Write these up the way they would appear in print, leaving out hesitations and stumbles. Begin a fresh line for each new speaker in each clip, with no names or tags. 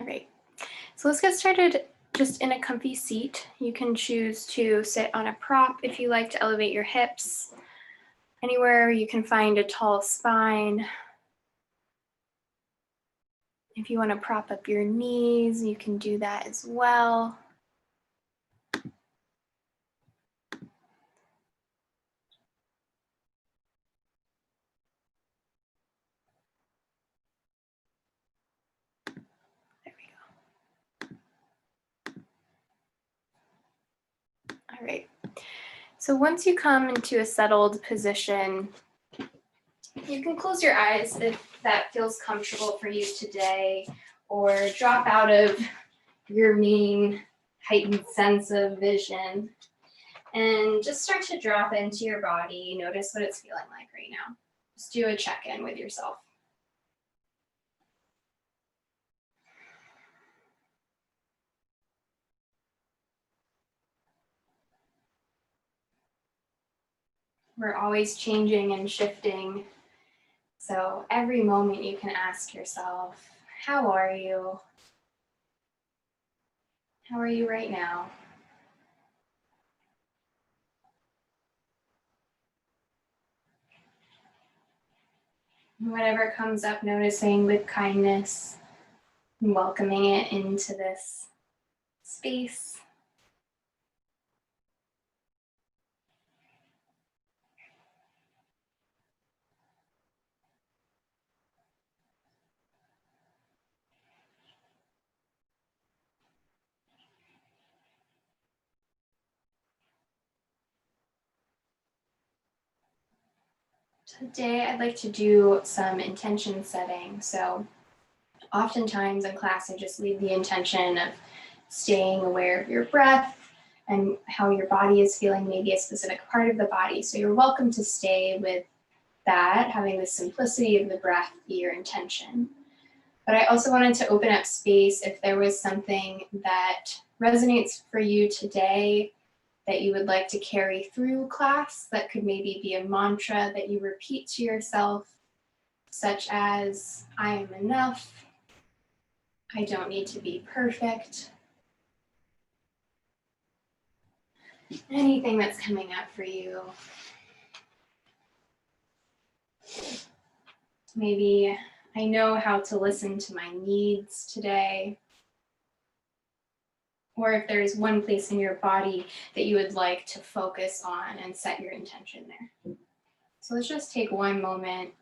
All right, so let's get started just in a comfy seat. You can choose to sit on a prop if you like to elevate your hips. Anywhere you can find a tall spine. If you want to prop up your knees, you can do that as well. There we go. All right. So once you come into a settled position, you can close your eyes if that feels comfortable for you today, or drop out of your main heightened sense of vision and just start to drop into your body. Notice what it's feeling like right now. Just do a check-in with yourself. We're always changing and shifting. So every moment you can ask yourself, how are you? How are you right now? Whatever comes up, noticing with kindness and welcoming it into this space. Today, I'd like to do some intention setting. So oftentimes in class, I just leave the intention of staying aware of your breath and how your body is feeling, maybe a specific part of the body. So you're welcome to stay with that, having the simplicity of the breath be your intention. But I also wanted to open up space if there was something that resonates for you today that you would like to carry through class, that could maybe be a mantra that you repeat to yourself, such as, I am enough, I don't need to be perfect. Anything that's coming up for you. Maybe I know how to listen to my needs today. Or if there's one place in your body that you would like to focus on and set your intention there. So let's just take one moment,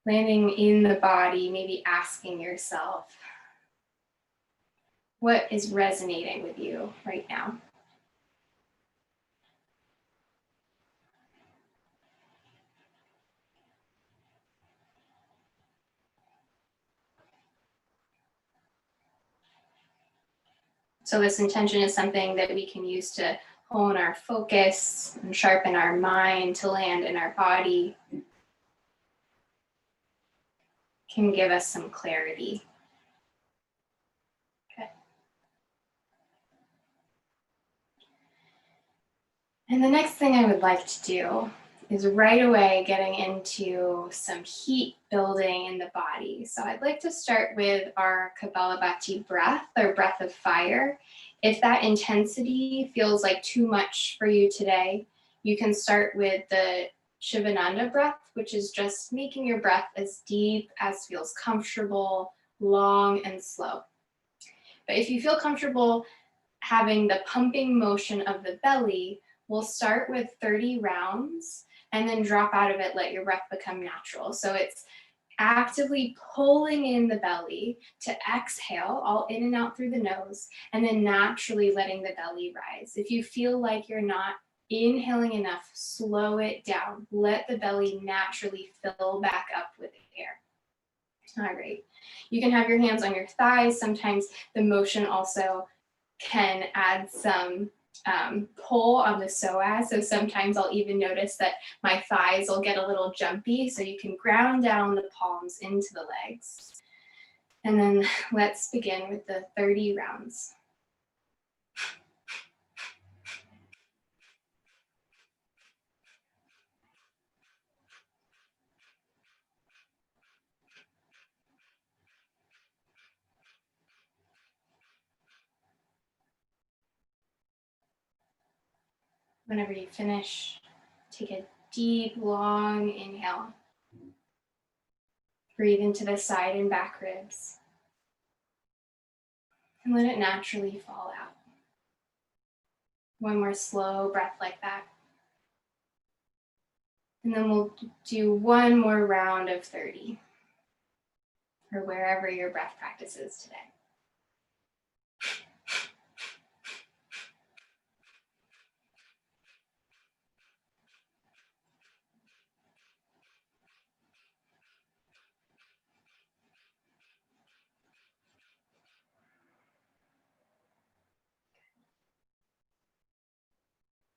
landing in the body, maybe asking yourself, what is resonating with you right now? So this intention is something that we can use to hone our focus and sharpen our mind to land in our body. Can give us some clarity. Okay. And the next thing I would like to do is right away getting into some heat building in the body. So I'd like to start with our Kapalabhati breath, or breath of fire. If that intensity feels like too much for you today, you can start with the Shivananda breath, which is just making your breath as deep as feels comfortable, long and slow. But if you feel comfortable having the pumping motion of the belly, we'll start with 30 rounds and then drop out of it, let your breath become natural. So it's actively pulling in the belly to exhale, all in and out through the nose, and then naturally letting the belly rise. If you feel like you're not inhaling enough, slow it down. Let the belly naturally fill back up with air. All right. You can have your hands on your thighs. Sometimes the motion also can add some pull on the psoas. So sometimes I'll even notice that my thighs will get a little jumpy. So you can ground down the palms into the legs. And then let's begin with the 30 rounds. Whenever you finish, take a deep, long inhale. Breathe into the side and back ribs. And let it naturally fall out. One more slow breath like that. And then we'll do one more round of 30, or wherever your breath practice is today.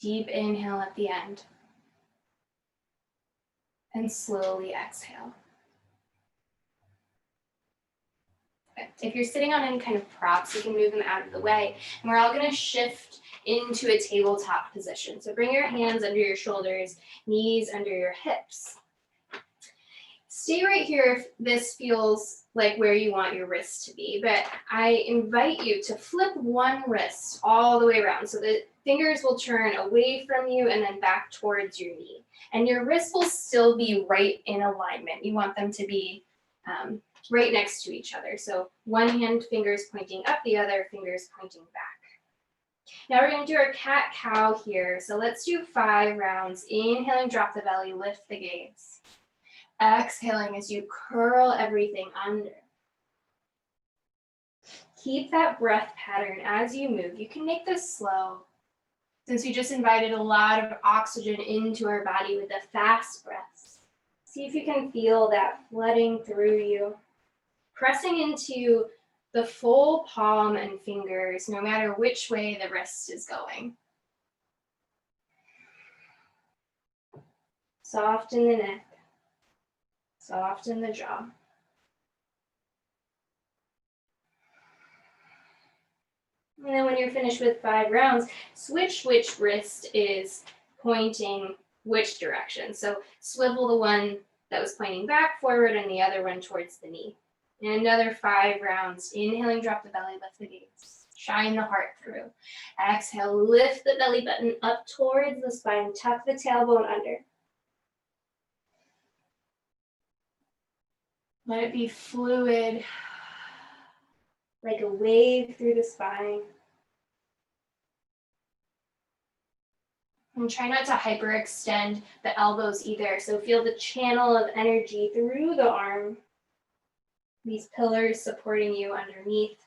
Deep inhale at the end. And slowly exhale. Okay. If you're sitting on any kind of props, you can move them out of the way. And we're all going to shift into a tabletop position. So bring your hands under your shoulders, knees under your hips. Stay right here if this feels like where you want your wrist to be, but I invite you to flip one wrist all the way around so the fingers will turn away from you and then back towards your knee. And your wrists will still be right in alignment. You want them to be right next to each other. So one hand fingers pointing up, the other fingers pointing back. Now we're going to do our cat-cow here. So let's do 5 rounds. Inhaling, drop the belly, lift the gaze. Exhaling as you curl everything under. Keep that breath pattern as you move. You can make this slow, since we just invited a lot of oxygen into our body with the fast breaths. See if you can feel that flooding through you. Pressing into the full palm and fingers, no matter which way the wrist is going. Soften the neck. Soften the jaw. And then when you're finished with 5 rounds, switch which wrist is pointing which direction. So swivel the one that was pointing back forward and the other one towards the knee. And another 5 rounds. Inhaling, drop the belly, lift the gaze. Shine the heart through. Exhale, lift the belly button up towards the spine. Tuck the tailbone under. Let it be fluid, like a wave through the spine. And try not to hyperextend the elbows either. So feel the channel of energy through the arm. These pillars supporting you underneath.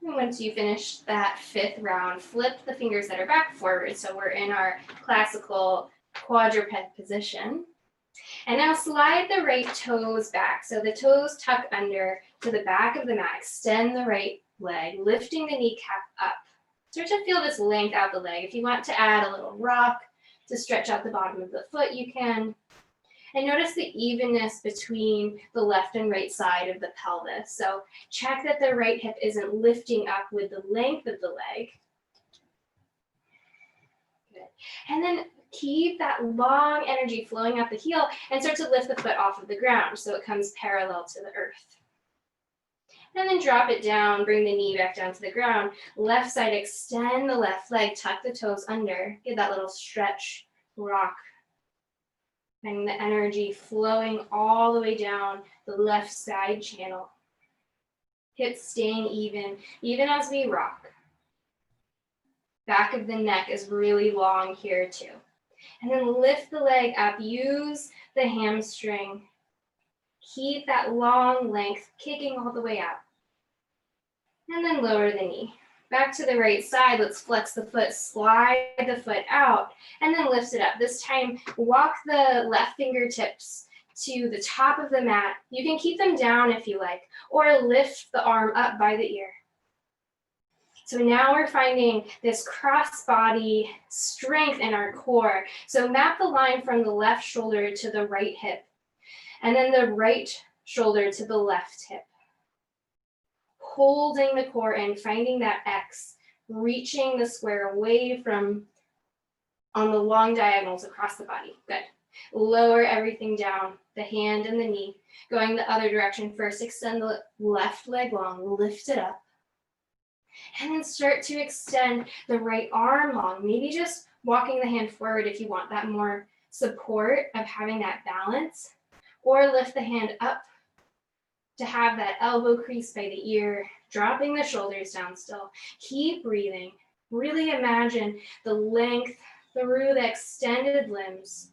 And once you finish that 5th round, flip the fingers that are back forward. So we're in our classical quadruped position. And now slide the right toes back. So the toes tuck under to the back of the mat. Extend the right leg, lifting the kneecap up. Start to feel this length out the leg. If you want to add a little rock to stretch out the bottom of the foot, you can. And notice the evenness between the left and right side of the pelvis. So check that the right hip isn't lifting up with the length of the leg. Good. And then keep that long energy flowing up the heel and start to lift the foot off of the ground so it comes parallel to the earth. And then drop it down, bring the knee back down to the ground. Left side, extend the left leg, tuck the toes under. Get that little stretch, rock. And the energy flowing all the way down the left side channel. Hips staying even as we rock. Back of the neck is really long here too. And then lift the leg up, use the hamstring. Keep that long length kicking all the way out. And then lower the knee. Back to the right side, let's flex the foot, slide the foot out, and then lift it up. This time, walk the left fingertips to the top of the mat. You can keep them down if you like, or lift the arm up by the ear. So now we're finding this cross-body strength in our core. So map the line from the left shoulder to the right hip, and then the right shoulder to the left hip. Holding the core in, finding that X, reaching the square away from on the long diagonals across the body. Good. Lower everything down, the hand and the knee. Going the other direction first, extend the left leg long, lift it up. And then start to extend the right arm long, maybe just walking the hand forward if you want that more support of having that balance, or lift the hand up to have that elbow crease by the ear, dropping the shoulders down still. Keep breathing. Really imagine the length through the extended limbs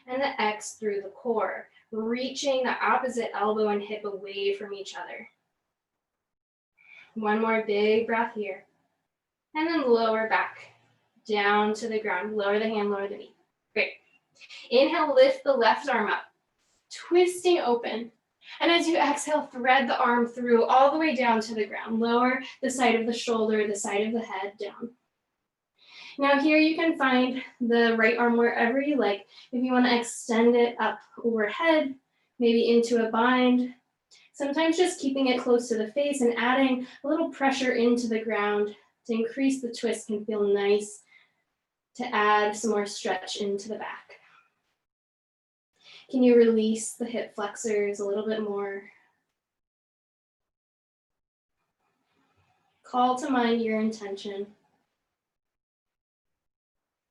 and the X through the core, reaching the opposite elbow and hip away from each other. One more big breath here. And then lower back, down to the ground. Lower the hand, lower the knee. Great. Inhale, lift the left arm up, twisting open. And as you exhale, thread the arm through all the way down to the ground. Lower the side of the shoulder, the side of the head down. Now here you can find the right arm wherever you like. If you want to extend it up overhead, maybe into a bind. Sometimes just keeping it close to the face and adding a little pressure into the ground to increase the twist can feel nice to add some more stretch into the back. Can you release the hip flexors a little bit more? Call to mind your intention.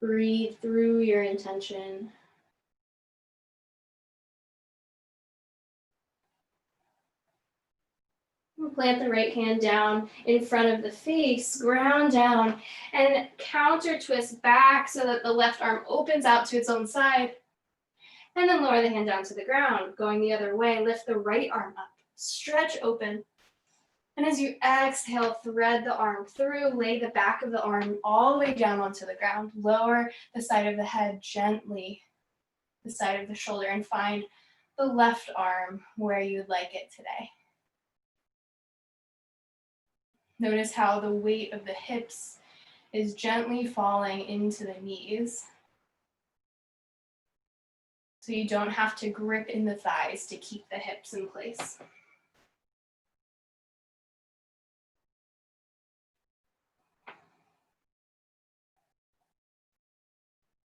Breathe through your intention. Plant the right hand down in front of the face, ground down, and counter twist back so that the left arm opens out to its own side. And then lower the hand down to the ground, going the other way. Lift the right arm up, stretch open. And as you exhale, thread the arm through, lay the back of the arm all the way down onto the ground. Lower the side of the head gently, the side of the shoulder, and find the left arm where you'd like it today. Notice how the weight of the hips is gently falling into the knees. So you don't have to grip in the thighs to keep the hips in place.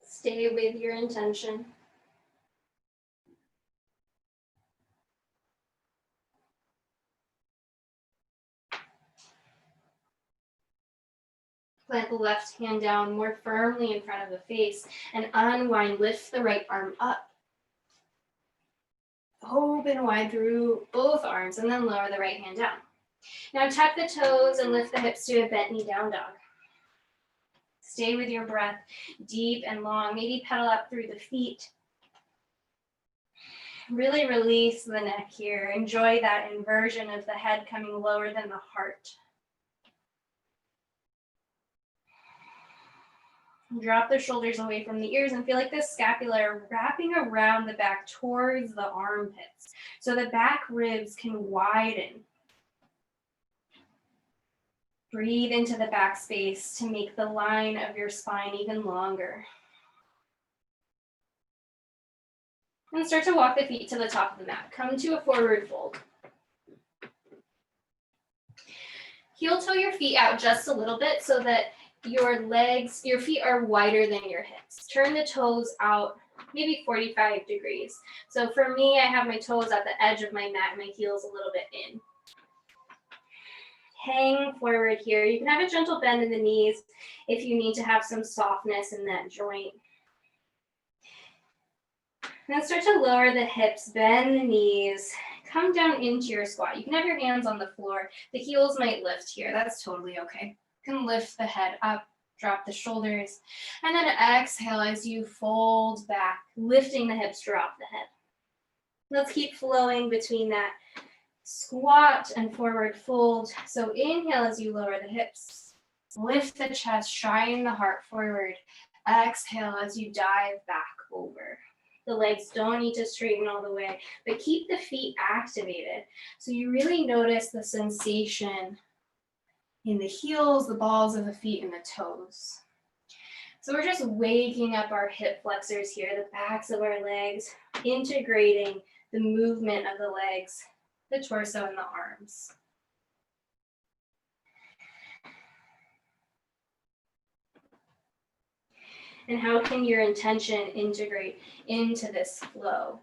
Stay with your intention. Plant the left hand down more firmly in front of the face and unwind, lift the right arm up. Open wide through both arms and then lower the right hand down. Now tuck the toes and lift the hips to a bent knee down dog. Stay with your breath deep and long. Maybe pedal up through the feet. Really release the neck here. Enjoy that inversion of the head coming lower than the heart. Drop the shoulders away from the ears and feel like the scapula wrapping around the back towards the armpits. So the back ribs can widen. Breathe into the back space to make the line of your spine even longer. And start to walk the feet to the top of the mat. Come to a forward fold. Heel toe your feet out just a little bit so that your feet are wider than your hips. Turn the toes out maybe 45 degrees. So for me, I have my toes at the edge of my mat, my heels a little bit in. Hang forward here. You can have a gentle bend in the knees if you need to have some softness in that joint. Then start to lower the hips, bend the knees, come down into your squat. You can have your hands on the floor. The heels might lift here. That's totally okay. You can lift the head up, drop the shoulders, and then exhale as you fold back, lifting the hips, drop the head. Let's keep flowing between that squat and forward fold. So inhale as you lower the hips, lift the chest, shine the heart forward. Exhale as you dive back over. The legs don't need to straighten all the way, but keep the feet activated. So you really notice the sensation in the heels, the balls of the feet, and the toes. So we're just waking up our hip flexors here, the backs of our legs, integrating the movement of the legs, the torso, and the arms. And how can your intention integrate into this flow?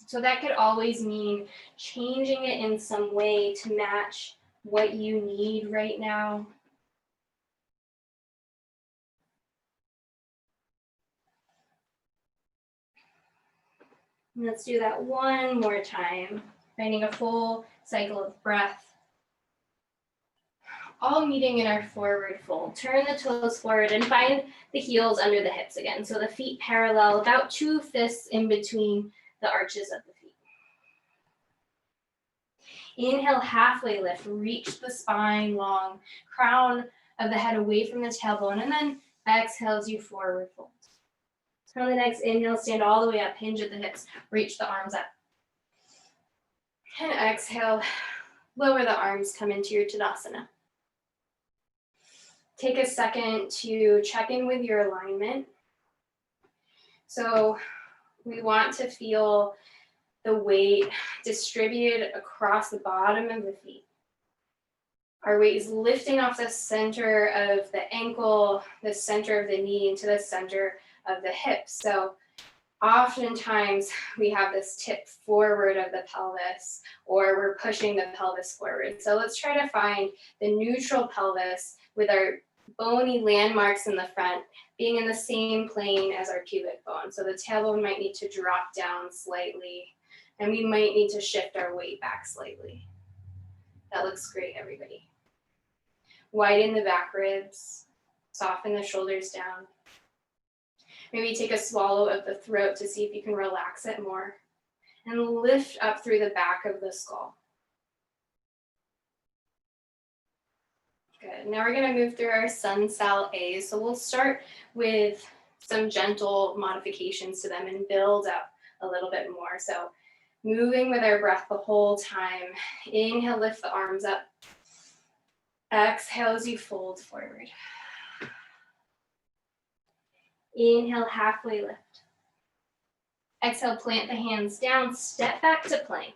So that could always mean changing it in some way to match what you need right now. And let's do that one more time, finding a full cycle of breath. All meeting in our forward fold. Turn the toes forward and find the heels under the hips again. So the feet parallel, about 2 fists in between the arches of the feet. Inhale, halfway lift, reach the spine long, crown of the head away from the tailbone, and then exhale as you forward fold. So on the next inhale, stand all the way up, hinge at the hips, reach the arms up. And exhale, lower the arms, come into your Tadasana. Take a second to check in with your alignment. So we want to feel the weight distributed across the bottom of the feet. Our weight is lifting off the center of the ankle, the center of the knee, into the center of the hip. So oftentimes we have this tip forward of the pelvis, or we're pushing the pelvis forward. So let's try to find the neutral pelvis with our bony landmarks in the front being in the same plane as our pubic bone. So the tailbone might need to drop down slightly, and we might need to shift our weight back slightly. That looks great, everybody. Widen the back ribs, soften the shoulders down. Maybe take a swallow of the throat to see if you can relax it more, and lift up through the back of the skull. Good. Now we're going to move through our SunSals A's. So we'll start with some gentle modifications to them and build up a little bit more. So moving with our breath the whole time. Inhale, lift the arms up. Exhale as you fold forward. Inhale, halfway lift. Exhale, plant the hands down, step back to plank.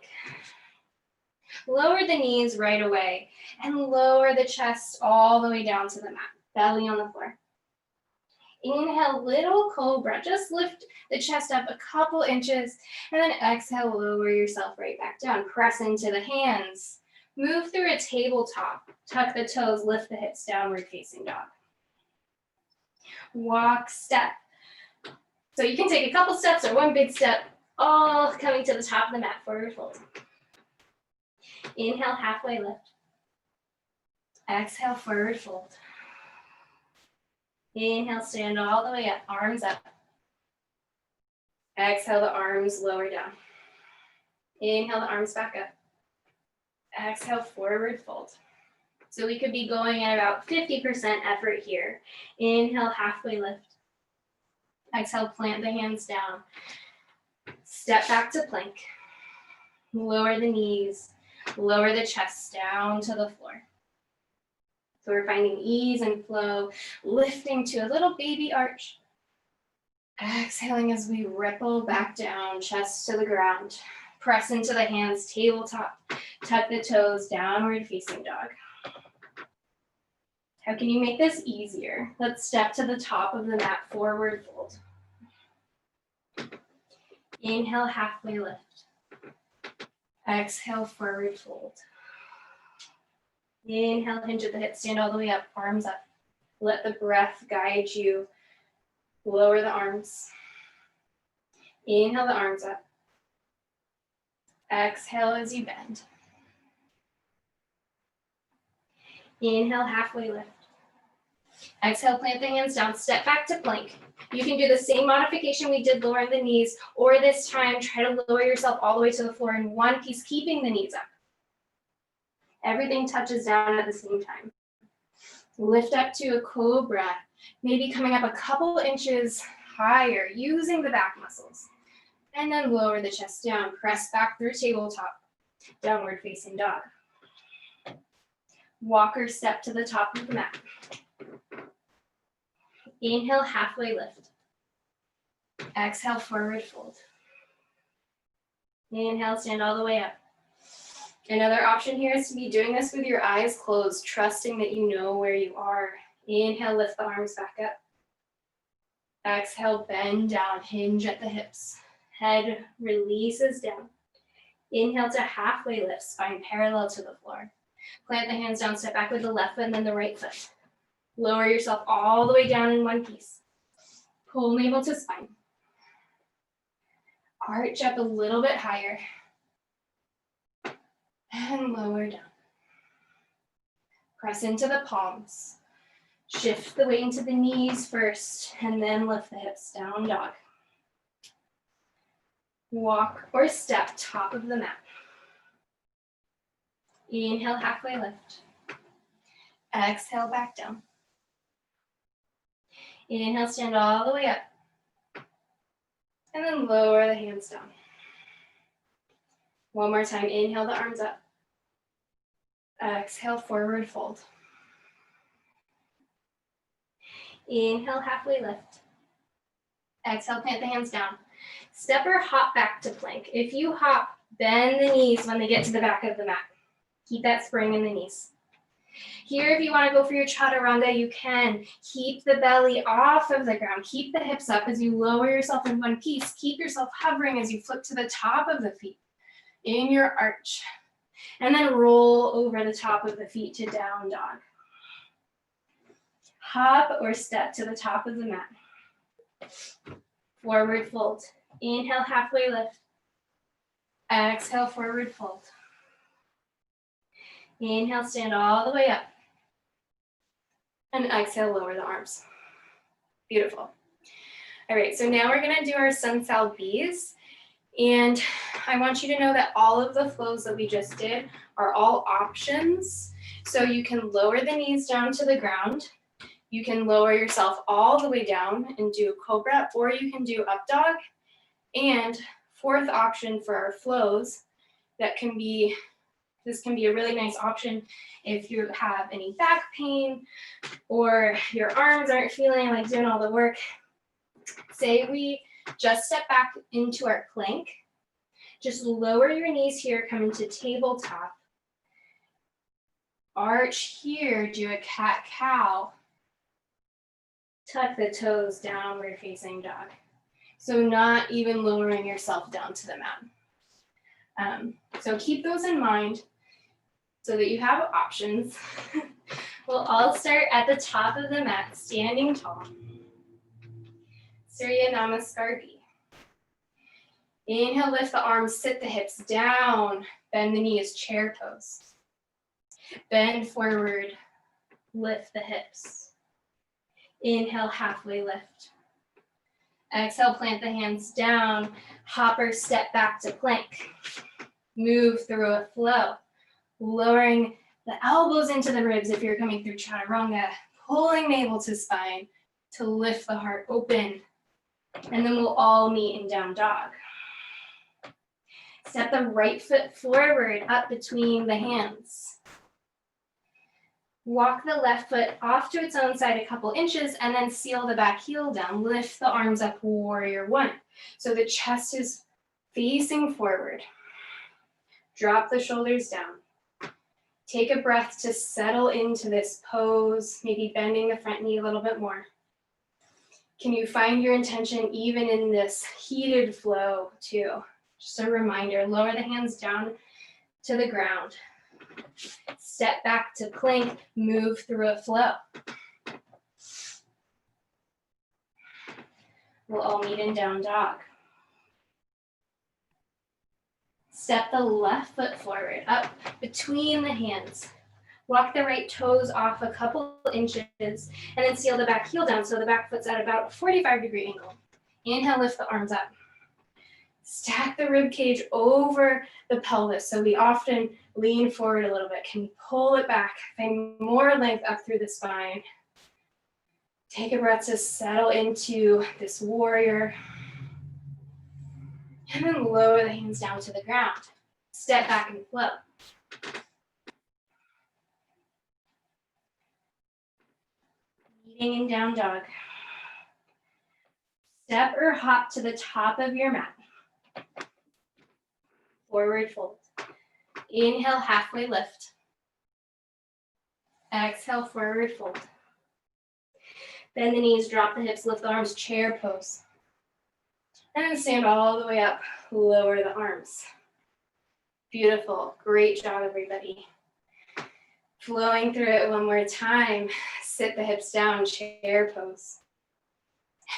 Lower the knees right away and lower the chest all the way down to the mat, belly on the floor. Inhale, little cobra. Just lift the chest up a couple inches, and then exhale, lower yourself right back down. Press into the hands. Move through a tabletop. Tuck the toes, lift the hips, downward facing dog. Walk, step. So you can take a couple steps or one big step, all coming to the top of the mat, forward fold. Inhale, halfway lift. Exhale, forward fold. Inhale, stand all the way up, arms up. Exhale, the arms lower down. Inhale, the arms back up. Exhale, forward fold. So we could be going at about 50% effort here. Inhale, halfway lift. Exhale, plant the hands down. Step back to plank. Lower the knees. Lower the chest down to the floor. So we're finding ease and flow, lifting to a little baby arch. Exhaling as we ripple back down, chest to the ground. Press into the hands, tabletop. Tuck the toes, downward facing dog. How can you make this easier? Let's step to the top of the mat, forward fold. Inhale, halfway lift. Exhale, forward fold. Inhale, hinge at the hips, stand all the way up, arms up. Let the breath guide you. Lower the arms. Inhale, the arms up. Exhale as you bend. Inhale, halfway lift. Exhale, plant the hands down, step back to plank. You can do the same modification we did lowering the knees, or this time try to lower yourself all the way to the floor in one piece, keeping the knees up. Everything touches down at the same time. Lift up to a cobra, maybe coming up a couple inches higher, using the back muscles. And then lower the chest down, press back through tabletop, downward facing dog. Walker step to the top of the mat. Inhale, halfway lift. Exhale, forward fold. Inhale, stand all the way up. Another option here is to be doing this with your eyes closed, trusting that you know where you are. Inhale, lift the arms back up. Exhale, bend down, hinge at the hips. Head releases down. Inhale to halfway lift, spine parallel to the floor. Plant the hands down, step back with the left foot and then the right foot. Lower yourself all the way down in one piece. Pull navel to spine. Arch up a little bit higher. And lower down. Press into the palms. Shift the weight into the knees first, and then lift the hips, down dog. Walk or step top of the mat. Inhale, halfway lift. Exhale, back down. Inhale, stand all the way up. And then lower the hands down. One more time, inhale the arms up. Exhale, forward fold. Inhale, halfway lift. Exhale, plant the hands down. Step or hop back to plank. If you hop, bend the knees when they get to the back of the mat. Keep that spring in the knees. Here, if you want to go for your chaturanga, you can. Keep the belly off of the ground. Keep the hips up as you lower yourself in one piece. Keep yourself hovering as you flip to the top of the feet in your arch. And then roll over the top of the feet to down dog. Hop or step to the top of the mat. Forward fold. Inhale, halfway lift. Exhale, forward fold. Inhale, stand all the way up. And exhale, lower the arms. Beautiful. All right, so now we're gonna do our SunSals Bs. And I want you to know that all of the flows that we just did are all options. So you can lower the knees down to the ground. You can lower yourself all the way down and do cobra, or you can do up dog. And fourth option for our flows, this can be a really nice option if you have any back pain or your arms aren't feeling like doing all the work. Say we just step back into our plank. Just lower your knees here, come into tabletop. Arch here, do a cat-cow. Tuck the toes, downward facing dog. So not even lowering yourself down to the mat. So keep those in mind so that you have options. We'll all start at the top of the mat, standing tall. Surya Namaskar B. Inhale, lift the arms, sit the hips down, bend the knees, chair pose. Bend forward, lift the hips. Inhale, halfway lift. Exhale, plant the hands down, hop or step back to plank. Move through a flow, lowering the elbows into the ribs if you're coming through chaturanga, pulling navel to spine to lift the heart open. And then we'll all meet in down dog. Step the right foot forward up between the hands. Walk the left foot off to its own side a couple inches and then seal the back heel down. Lift the arms up, warrior one. So the chest is facing forward. Drop the shoulders down. Take a breath to settle into this pose, maybe bending the front knee a little bit more. Can you find your intention even in this heated flow too? Just a reminder, lower the hands down to the ground. Step back to plank, move through a flow. We'll all meet in down dog. Step the left foot forward, up between the hands. Walk the right toes off a couple inches and then seal the back heel down so the back foot's at about a 45-degree angle. Inhale, lift the arms up. Stack the rib cage over the pelvis. So we often lean forward a little bit. Can you pull it back? Find more length up through the spine. Take a breath to settle into this warrior. And then lower the hands down to the ground. Step back and flow. Meeting in down dog. Step or hop to the top of your mat. Forward fold. Inhale, halfway lift. Exhale, forward fold. Bend the knees, drop the hips, lift the arms, chair pose. And then stand all the way up, lower the arms. Beautiful, great job everybody. Flowing through it one more time. Sit the hips down, chair pose.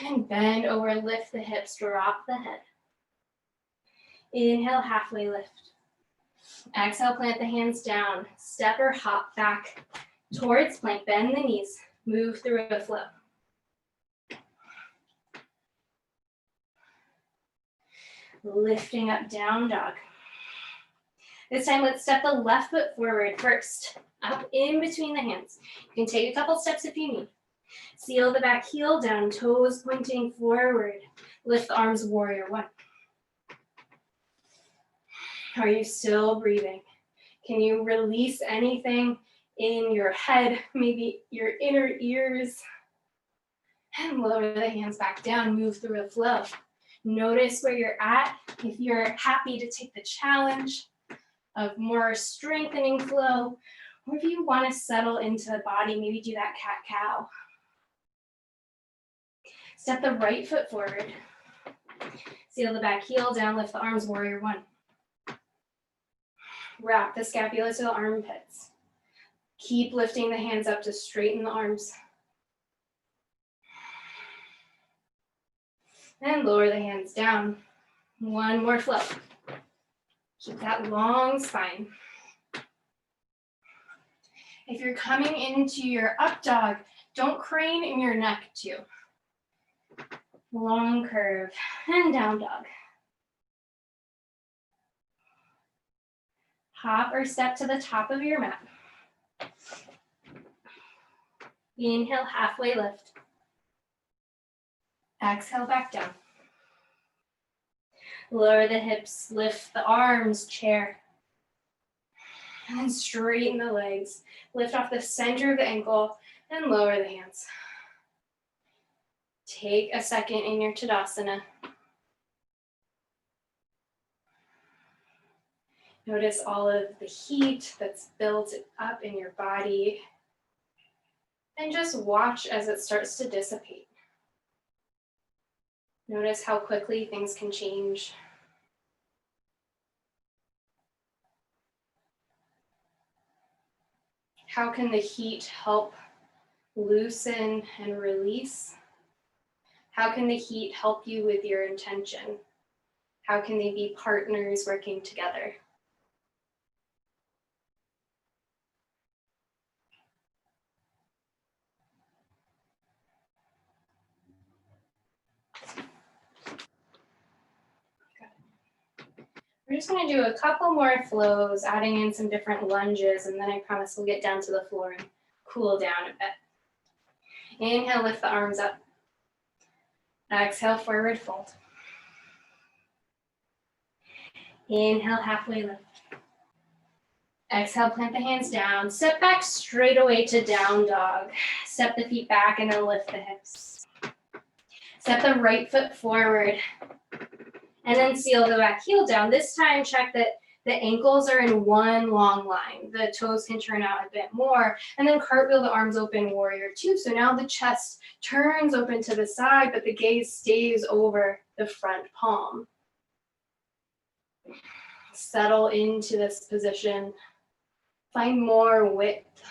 And then bend over, lift the hips, drop the head. Inhale, halfway lift. Exhale, plant the hands down. Step or hop back towards plank, bend the knees, move through a flow. Lifting up, down dog. This time, let's step the left foot forward first, up in between the hands. You can take a couple steps if you need. Seal the back heel down, toes pointing forward. Lift the arms, warrior one. Are you still breathing? Can you release anything in your head, maybe your inner ears? And lower the hands back down, move through a flow. Notice where you're at. If you're happy to take the challenge of more strengthening flow, or if you want to settle into the body, maybe do that cat-cow. Step the right foot forward. Seal the back heel down, lift the arms, warrior one. Wrap the scapula to the armpits. Keep lifting the hands up to straighten the arms. And lower the hands down. One more flow. Keep that long spine. If you're coming into your up dog, don't crane in your neck too. Long curve and down dog. Hop or step to the top of your mat. Inhale, halfway lift. Exhale, back down. Lower the hips, lift the arms, chair. And then straighten the legs. Lift off the center of the ankle and lower the hands. Take a second in your Tadasana. Notice all of the heat that's built up in your body. And just watch as it starts to dissipate. Notice how quickly things can change. How can the heat help loosen and release? How can the heat help you with your intention? How can they be partners working together? We're just going to do a couple more flows, adding in some different lunges, and then I promise we'll get down to the floor and cool down a bit. Inhale, lift the arms up. Exhale, forward fold. Inhale, halfway lift. Exhale, plant the hands down. Step back straight away to down dog. Step the feet back and then lift the hips. Step the right foot forward. And then seal the back heel down. This time, check that the ankles are in one long line. The toes can turn out a bit more. And then cartwheel the arms open, warrior two. So now the chest turns open to the side, but the gaze stays over the front palm. Settle into this position. Find more width.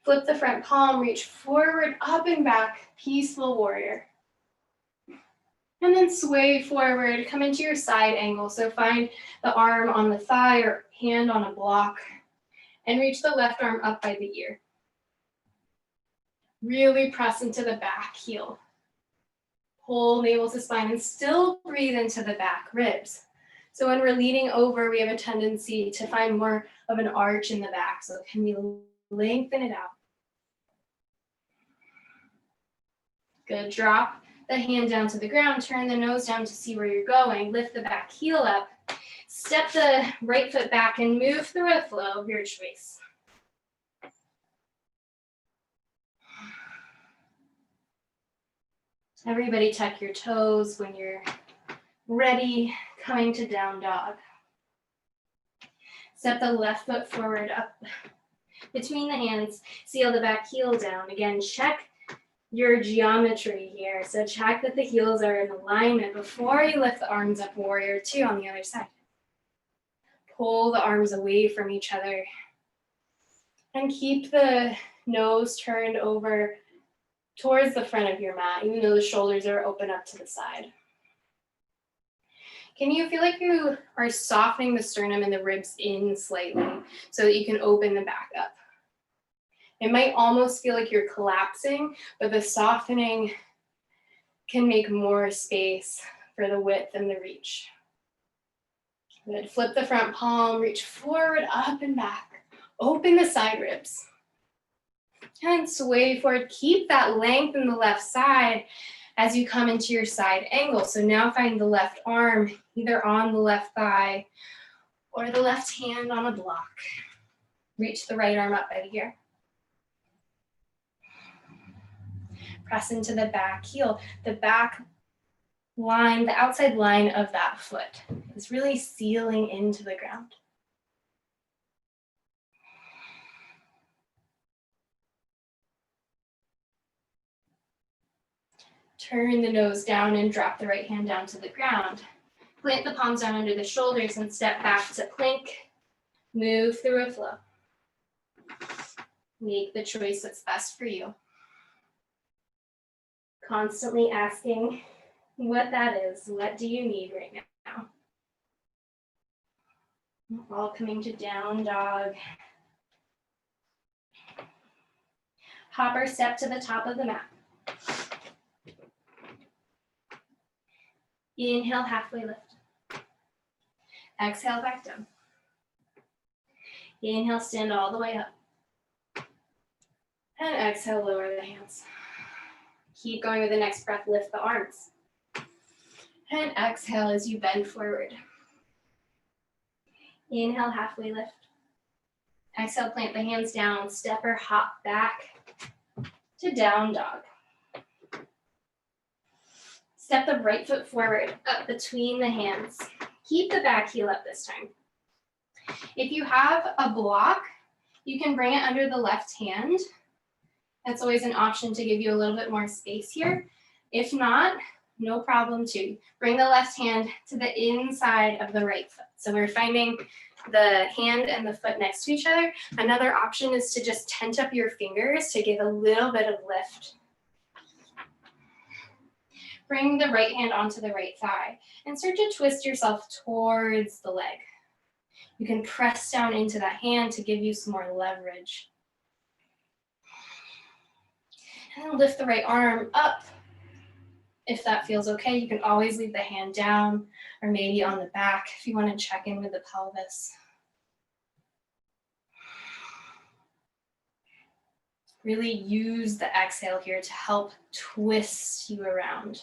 Flip the front palm, reach forward, up and back, peaceful warrior. And then sway forward, come into your side angle. So find the arm on the thigh or hand on a block and reach the left arm up by the ear. Really press into the back heel. Pull navel to spine and still breathe into the back ribs. So when we're leaning over, we have a tendency to find more of an arch in the back. So can we lengthen it out? Good, drop the hand down to the ground, turn the nose down to see where you're going, lift the back heel up, step the right foot back and move through a flow of your choice. Everybody tuck your toes when you're ready, coming to down dog. Step the left foot forward up between the hands, seal the back heel down. Again, check your geometry here. So check that the heels are in alignment before you lift the arms up, warrior two on the other side. Pull the arms away from each other and keep the nose turned over towards the front of your mat, even though the shoulders are open up to the side. Can you feel like you are softening the sternum and the ribs in slightly so that you can open the back up? It might almost feel like you're collapsing, but the softening can make more space for the width and the reach. Good. Flip the front palm, reach forward, up and back. Open the side ribs. And sway forward. Keep that length in the left side as you come into your side angle. So now find the left arm either on the left thigh or the left hand on a block. Reach the right arm up by here. Press into the back heel. The back line, the outside line of that foot is really sealing into the ground. Turn the nose down and drop the right hand down to the ground. Plant the palms down under the shoulders and step back to plank. Move through a flow. Make the choice that's best for you. Constantly asking what that is. What do you need right now? All coming to down dog. Hopper step to the top of the mat. Inhale, halfway lift. Exhale, back down. Inhale, stand all the way up. And exhale, lower the hands. Keep going with the next breath, lift the arms. And exhale as you bend forward. Inhale, halfway lift. Exhale, plant the hands down, step or hop back to down dog. Step the right foot forward, up between the hands. Keep the back heel up this time. If you have a block, you can bring it under the left hand. That's always an option to give you a little bit more space here. If not, no problem too. Bring the left hand to the inside of the right foot. So we're finding the hand and the foot next to each other. Another option is to just tent up your fingers to give a little bit of lift. Bring the right hand onto the right thigh and start to twist yourself towards the leg. You can press down into that hand to give you some more leverage. And then lift the right arm up. If that feels okay, you can always leave the hand down or maybe on the back if you want to check in with the pelvis. Really use the exhale here to help twist you around.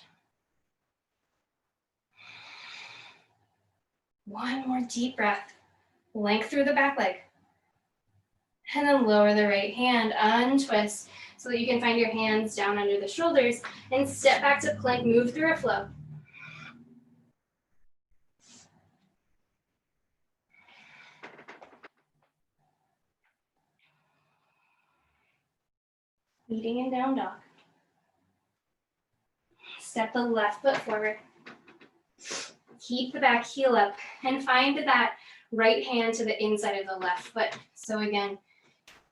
One more deep breath. Length through the back leg. And then lower the right hand, untwist, so that you can find your hands down under the shoulders and step back to plank, move through a flow. Meeting in down dog. Step the left foot forward. Keep the back heel up and find that right hand to the inside of the left foot. So again,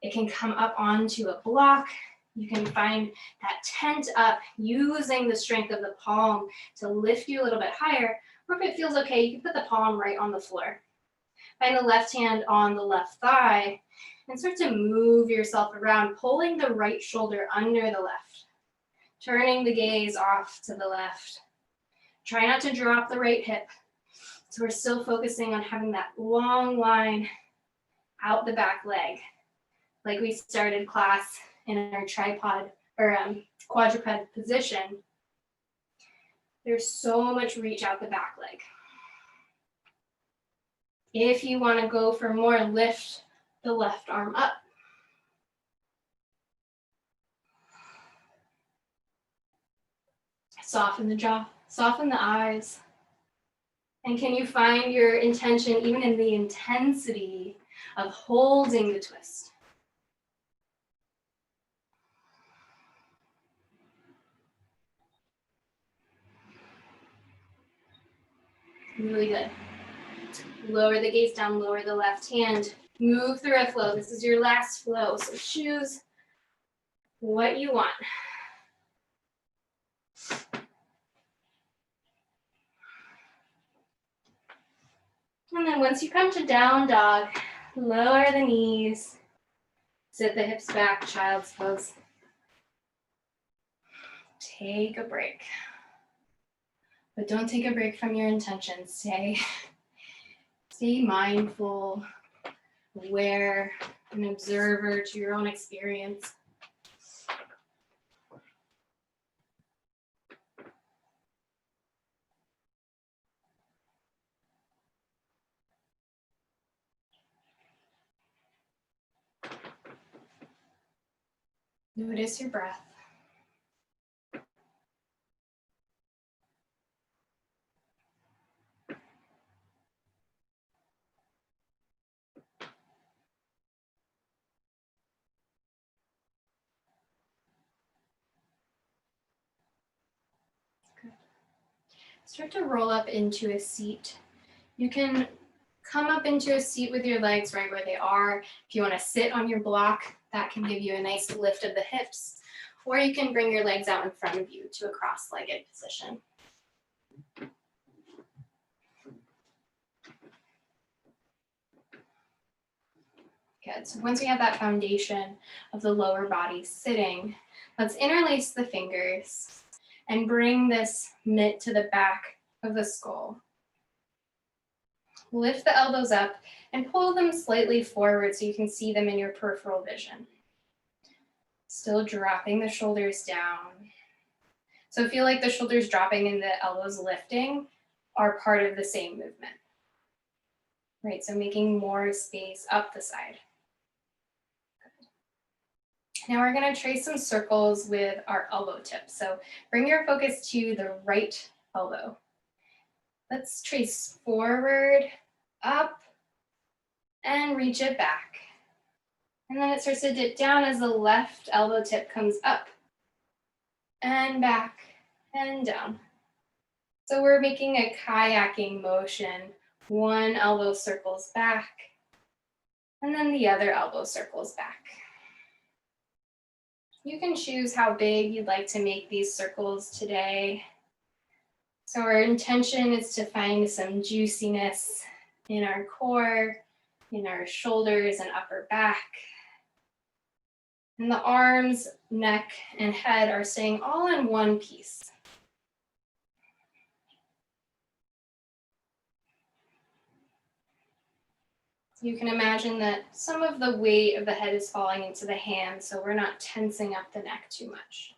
it can come up onto a block. You can find that tent up using the strength of the palm to lift you a little bit higher. Or if it feels okay, you can put the palm right on the floor. Find the left hand on the left thigh and start to move yourself around, pulling the right shoulder under the left, turning the gaze off to the left. Try not to drop the right hip. So we're still focusing on having that long line out the back leg, like we started class in our tripod or quadruped position. There's so much reach out the back leg. If you want to go for more, lift the left arm up. Soften the jaw, soften the eyes, And can you find your intention even in the intensity of holding the twist? Really good. Lower the gaze down, lower the left hand. Move through a flow. This is your last flow, so choose what you want. And then once you come to down dog, lower the knees, sit the hips back, child's pose. Take a break. But don't take a break from your intention. Stay mindful, aware, an observer to your own experience. Notice your breath. Good. Start to roll up into a seat. You can come up into a seat with your legs right where they are. If you want to sit on your block, that can give you a nice lift of the hips. Or you can bring your legs out in front of you to a cross-legged position. Good. So once we have that foundation of the lower body sitting, let's interlace the fingers and bring this mitt to the back of the skull. Lift the elbows up and pull them slightly forward so you can see them in your peripheral vision. Still dropping the shoulders down. So feel like the shoulders dropping and the elbows lifting are part of the same movement. Right, so making more space up the side. Now we're going to trace some circles with our elbow tips. So bring your focus to the right elbow. Let's trace forward, up, and reach it back. And then it starts to dip down as the left elbow tip comes up and back and down. So we're making a kayaking motion. One elbow circles back, and then the other elbow circles back. You can choose how big you'd like to make these circles today. So our intention is to find some juiciness in our core, in our shoulders and upper back. And the arms, neck, and head are staying all in one piece. You can imagine that some of the weight of the head is falling into the hands, so we're not tensing up the neck too much.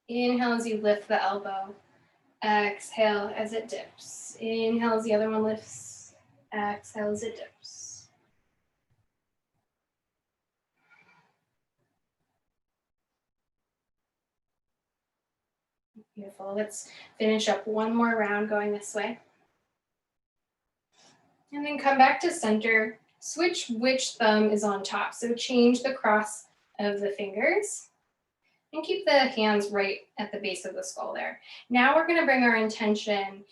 Inhale as you lift the elbow. Exhale as it dips. Inhale as the other one lifts. Exhale as it dips. Beautiful. Let's finish up one more round going this way. And then come back to center. Switch which thumb is on top. So change the cross of the fingers. And keep the hands right at the base of the skull there. Now we're going to bring our intention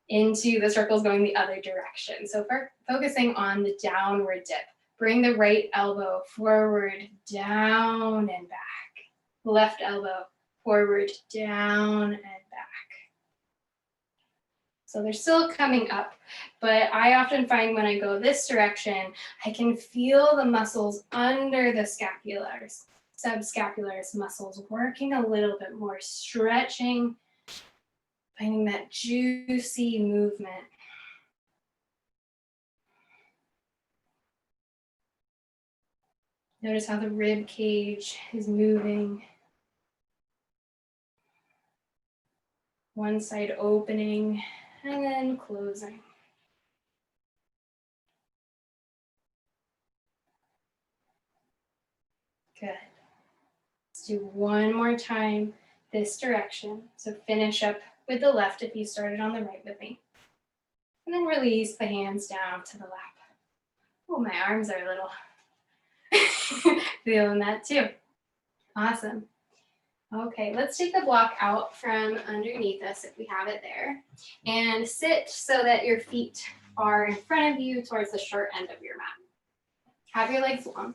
into the circles going the other direction. So focusing on the downward dip. Bring the right elbow forward, down and back. Left elbow forward, down and back. So they're still coming up, but I often find when I go this direction, I can feel the muscles under the scapulars, subscapularis muscles working a little bit more, stretching, finding that juicy movement. Notice how the rib cage is moving. One side opening and then closing. Good. Let's do one more time this direction. So finish up with the left if you started on the right with me. And then release the hands down to the lap. Oh, my arms are a little feeling that too. Awesome. Okay, let's take the block out from underneath us if we have it there. And sit so that your feet are in front of you towards the short end of your mat. Have your legs long.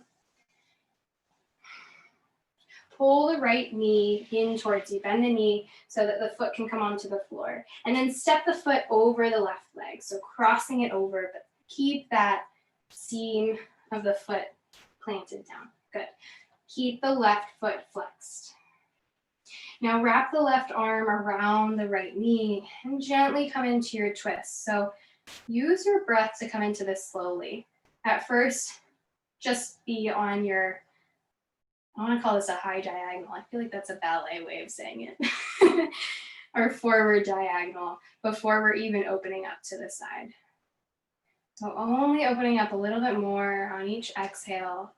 Pull the right knee in towards you. Bend the knee so that the foot can come onto the floor. And then step the foot over the left leg. So crossing it over, but keep that seam of the foot planted down. Good. Keep the left foot flexed. Now wrap the left arm around the right knee and gently come into your twist. So use your breath to come into this slowly. At first, just be on your, I want to call this a high diagonal. I feel like that's a ballet way of saying it. Or forward diagonal before we're even opening up to the side. So only opening up a little bit more on each exhale.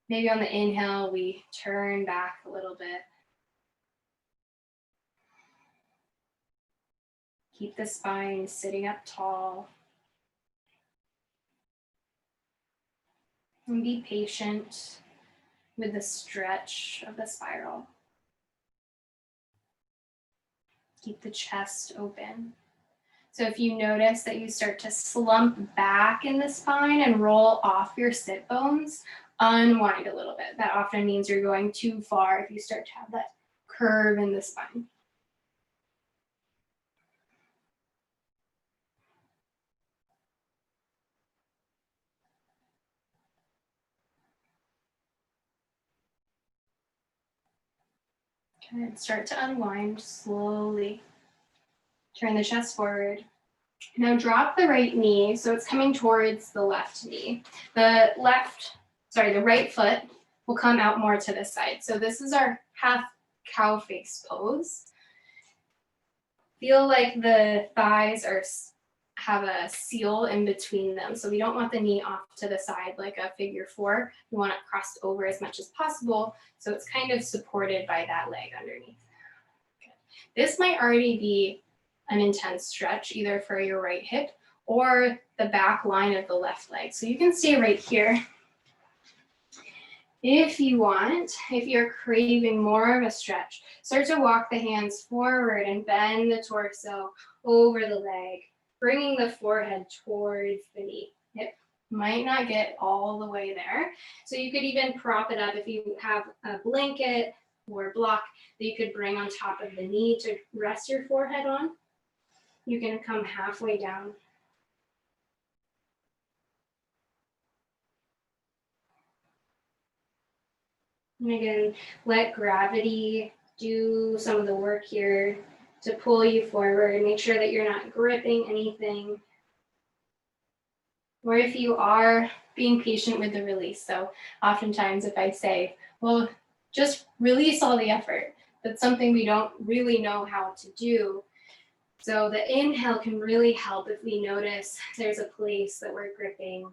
Maybe on the inhale, we turn back a little bit. Keep the spine sitting up tall. And be patient with the stretch of the spiral. Keep the chest open. So if you notice that you start to slump back in the spine and roll off your sit bones, unwind a little bit. That often means you're going too far if you start to have that curve in the spine. Good. Start to unwind slowly. Turn the chest forward. Now drop the right knee so it's coming towards the left knee. The right foot will come out more to the side. So this is our half cow face pose. Feel like the thighs have a seal in between them. So we don't want the knee off to the side like a figure four. We want it crossed over as much as possible. So it's kind of supported by that leg underneath. Good. This might already be an intense stretch, either for your right hip or the back line of the left leg. So you can stay right here. If you want, if you're craving more of a stretch, start to walk the hands forward and bend the torso over the leg, bringing the forehead towards the knee. It might not get all the way there. So you could even prop it up if you have a blanket or a block that you could bring on top of the knee to rest your forehead on. You can come halfway down. And again, let gravity do some of the work here to pull you forward and make sure that you're not gripping anything. Or if you are, being patient with the release. So oftentimes if I say, well, just release all the effort, that's something we don't really know how to do. So the inhale can really help if we notice there's a place that we're gripping.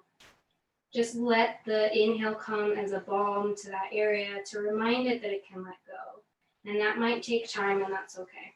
Just let the inhale come as a balm to that area to remind it that it can let go. And that might take time, and that's okay.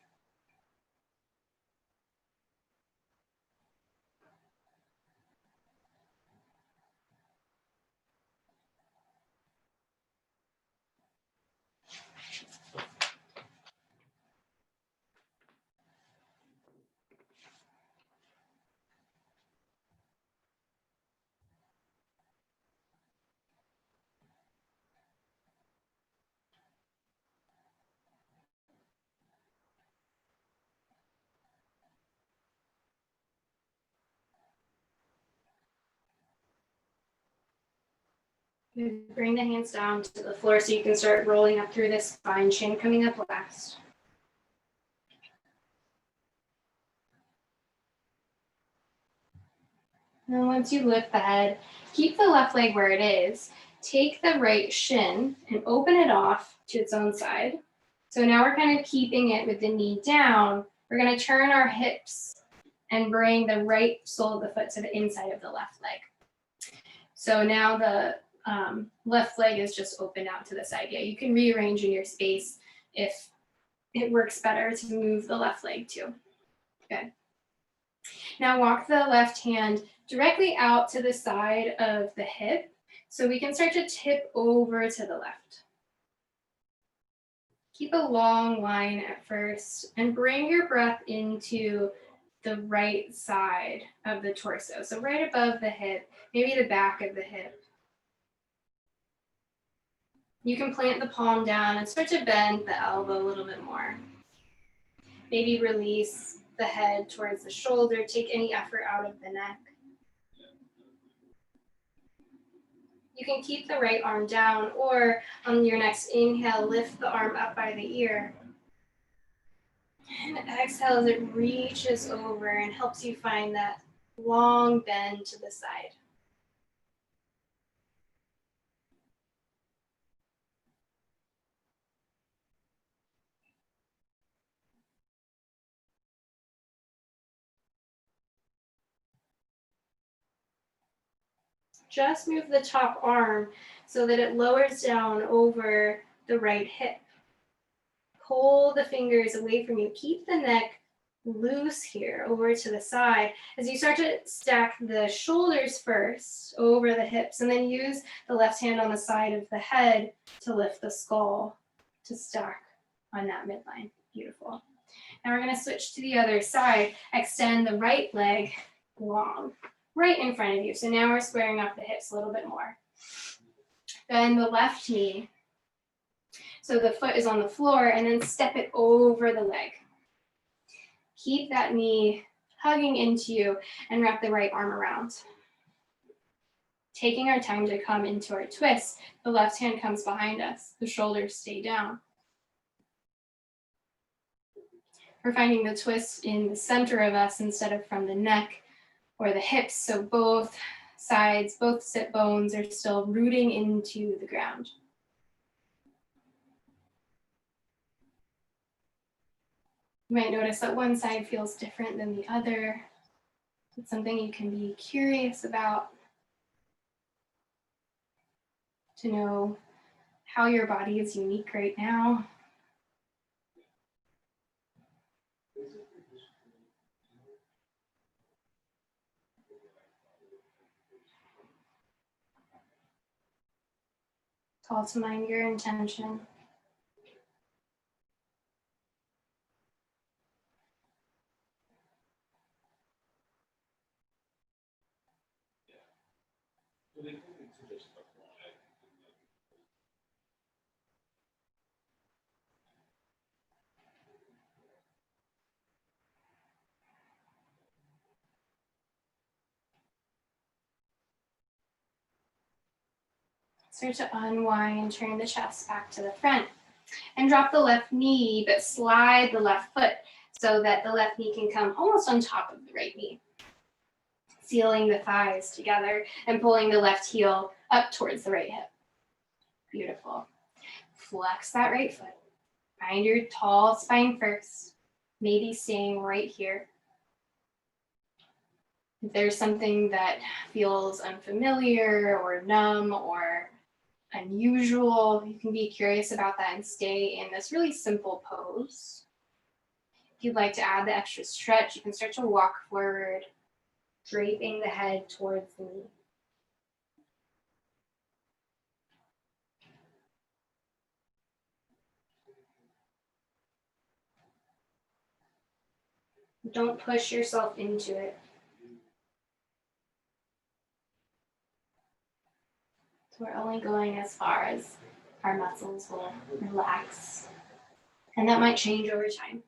Bring the hands down to the floor so you can start rolling up through the spine, chin coming up last. And once you lift the head, keep the left leg where it is. Take the right shin and open it off to its own side. So now we're kind of keeping it with the knee down. We're going to turn our hips and bring the right sole of the foot to the inside of the left leg. So now the left leg is just open out to the side. Yeah, you can rearrange in your space if it works better to move the left leg too. Good. Now walk the left hand directly out to the side of the hip so we can start to tip over to the left. Keep a long line at first and bring your breath into the right side of the torso. So right above the hip, maybe the back of the hip. You can plant the palm down and start to bend the elbow a little bit more. Maybe release the head towards the shoulder. Take any effort out of the neck. You can keep the right arm down, or on your next inhale, lift the arm up by the ear. And exhale as it reaches over and helps you find that long bend to the side. Just move the top arm so that it lowers down over the right hip. Pull the fingers away from you. Keep the neck loose here over to the side as you start to stack the shoulders first over the hips, and then use the left hand on the side of the head to lift the skull to stack on that midline. Beautiful. Now we're going to switch to the other side. Extend the right leg long, right in front of you. So now we're squaring up the hips a little bit more. Bend the left knee so the foot is on the floor, and then step it over the leg. Keep that knee hugging into you and wrap the right arm around. Taking our time to come into our twist, the left hand comes behind us. The shoulders stay down. We're finding the twist in the center of us instead of from the neck or the hips, so both sides, both sit bones are still rooting into the ground. You might notice that one side feels different than the other. It's something you can be curious about, to know how your body is unique right now. Call to mind your intention. Start to unwind, turn the chest back to the front. And drop the left knee, but slide the left foot so that the left knee can come almost on top of the right knee. Sealing the thighs together and pulling the left heel up towards the right hip. Beautiful. Flex that right foot. Find your tall spine first. Maybe staying right here. If there's something that feels unfamiliar or numb or unusual, you can be curious about that and stay in this really simple pose. If you'd like to add the extra stretch, you can start to walk forward, draping the head towards the knee. Don't push yourself into it. So we're only going as far as our muscles will relax. And that might change over time.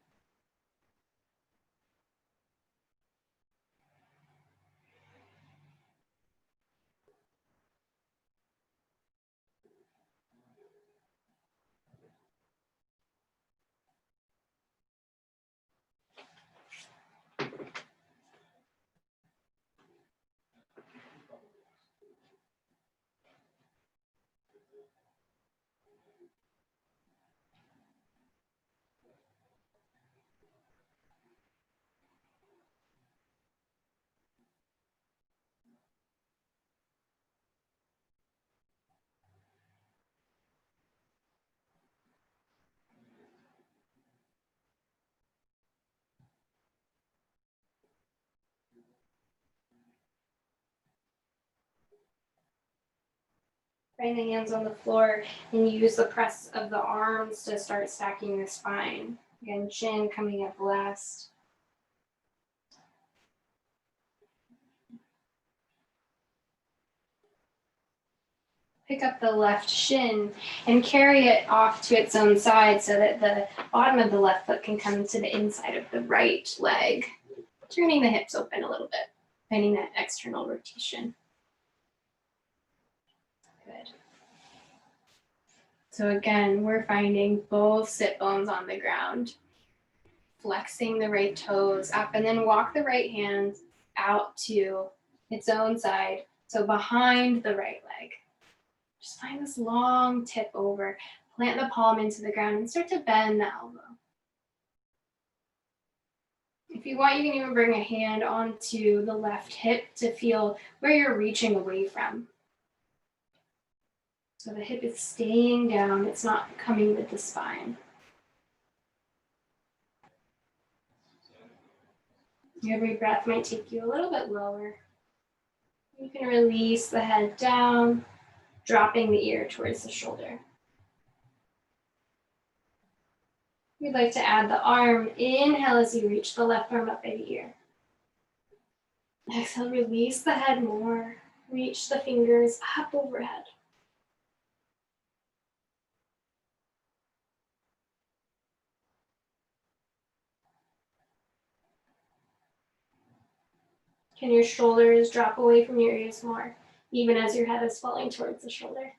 Bring the hands on the floor and use the press of the arms to start stacking the spine. Again, chin coming up last. Pick up the left shin and carry it off to its own side so that the bottom of the left foot can come to the inside of the right leg. Turning the hips open a little bit, finding that external rotation. Good. So again, we're finding both sit bones on the ground. Flexing the right toes up and then walk the right hand out to its own side. So behind the right leg. Just find this long tip over. Plant the palm into the ground and start to bend the elbow. If you want, you can even bring a hand onto the left hip to feel where you're reaching away from. So the hip is staying down, it's not coming with the spine. Every breath might take you a little bit lower. You can release the head down, dropping the ear towards the shoulder. We'd like to add the arm. Inhale as you reach the left arm up by the ear. Exhale, release the head more. Reach the fingers up overhead. Can your shoulders drop away from your ears more, even as your head is falling towards the shoulder?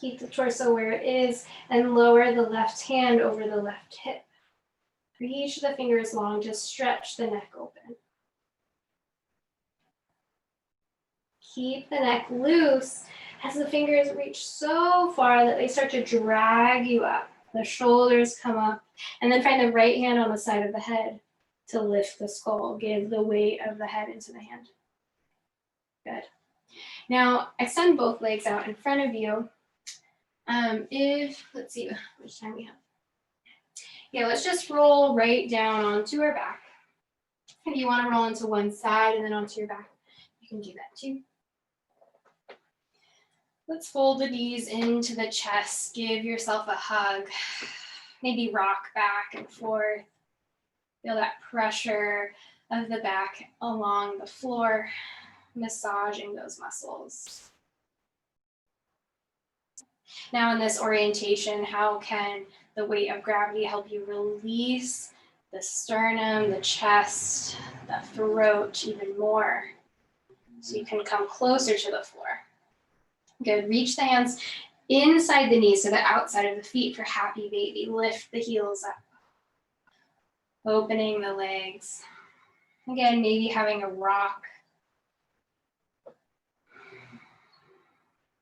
Keep the torso where it is and lower the left hand over the left hip. Reach the fingers long, just stretch the neck open. Keep the neck loose as the fingers reach so far that they start to drag you up. The shoulders come up, and then find the right hand on the side of the head to lift the skull. Give the weight of the head into the hand. Good. Now, extend both legs out in front of you. Let's see which time we have. Yeah, let's just roll right down onto our back. If you want to roll onto one side and then onto your back, you can do that too. Let's fold the knees into the chest. Give yourself a hug. Maybe rock back and forth. Feel that pressure of the back along the floor, massaging those muscles. Now in this orientation, how can the weight of gravity help you release the sternum, the chest, the throat even more, so you can come closer to the floor? Good. Reach the hands inside the knees to the outside of the feet for happy baby. Lift the heels up. Opening the legs. Again, maybe having a rock.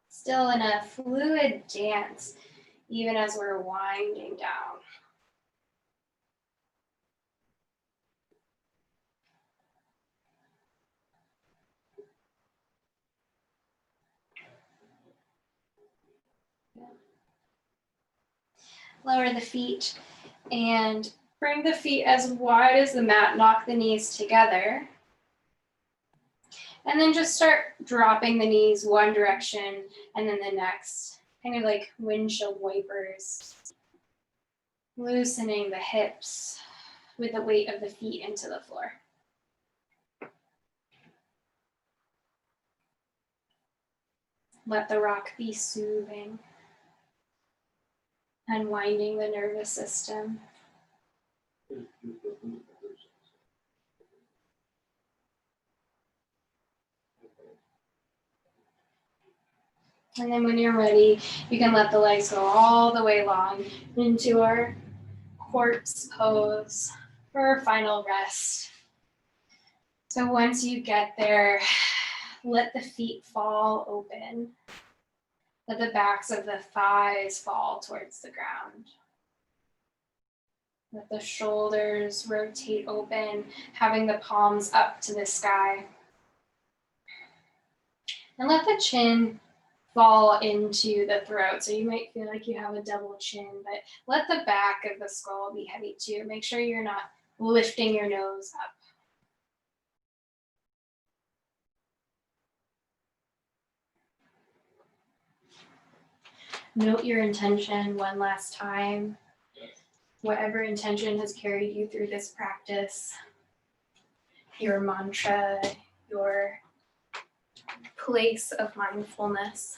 Still in a fluid dance, even as we're winding down. Lower the feet and bring the feet as wide as the mat. Knock the knees together. And then just start dropping the knees one direction and then the next, kind of like windshield wipers. Loosening the hips with the weight of the feet into the floor. Let the rock be soothing, unwinding the nervous system. And then when you're ready, you can let the legs go all the way long into our corpse pose for our final rest. So once you get there, let the feet fall open. Let the backs of the thighs fall towards the ground. Let the shoulders rotate open, having the palms up to the sky. And let the chin fall into the throat. So you might feel like you have a double chin, but let the back of the skull be heavy too. Make sure you're not lifting your nose up. Note your intention one last time. Whatever intention has carried you through this practice, your mantra, your place of mindfulness.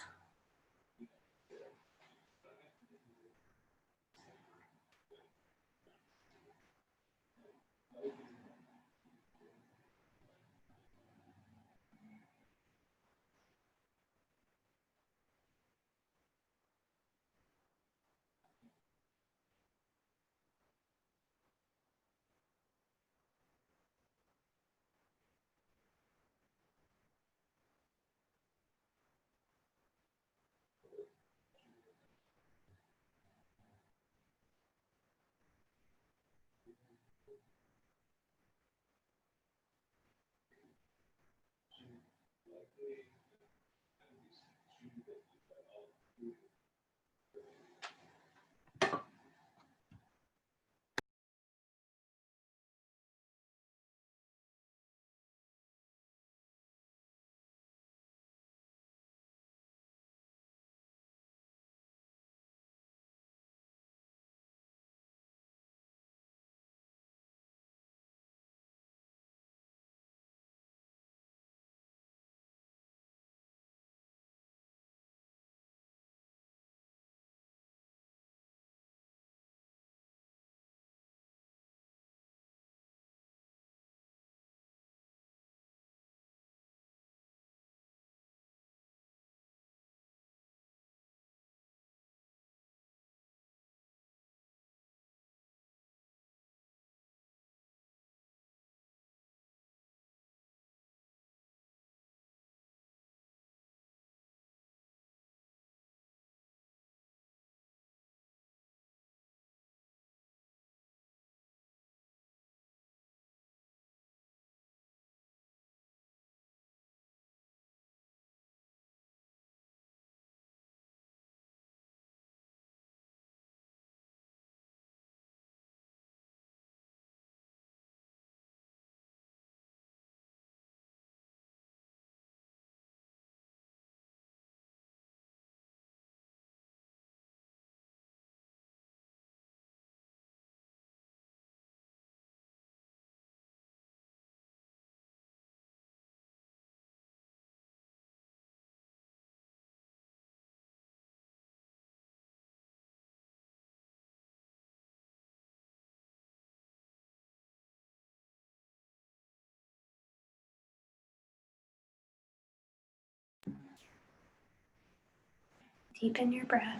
Deepen your breath.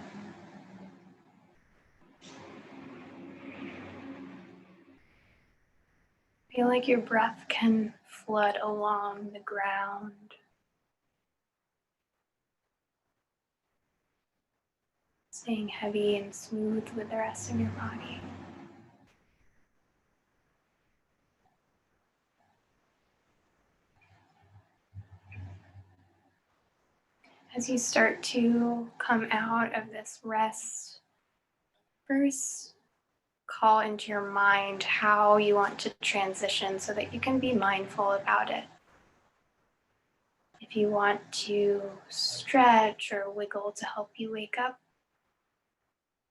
Feel like your breath can flood along the ground, staying heavy and smooth with the rest of your body. As you start to come out of this rest, first call into your mind how you want to transition so that you can be mindful about it. If you want to stretch or wiggle to help you wake up,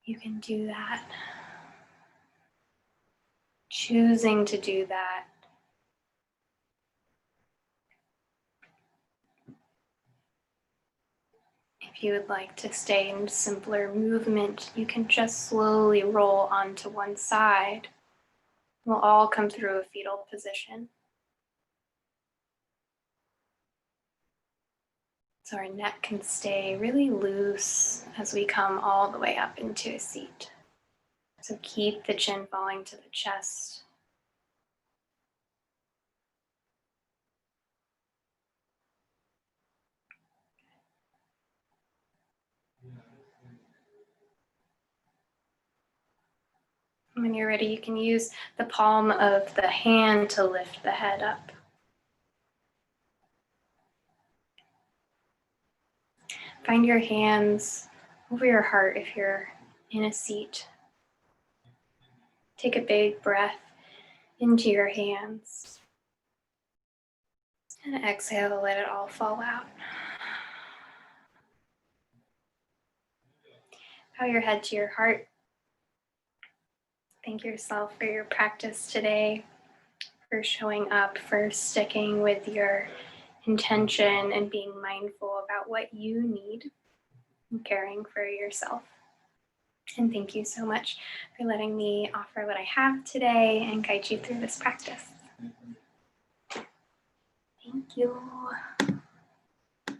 you can do that. Choosing to do that. If you would like to stay in simpler movement, you can just slowly roll onto one side. We'll all come through a fetal position. So our neck can stay really loose as we come all the way up into a seat. So keep the chin falling to the chest. When you're ready, you can use the palm of the hand to lift the head up. Find your hands over your heart if you're in a seat. Take a big breath into your hands. And exhale, let it all fall out. Bow your head to your heart. Thank yourself for your practice today, for showing up, for sticking with your intention and being mindful about what you need and caring for yourself. And thank you so much for letting me offer what I have today and guide you through this practice. Thank you.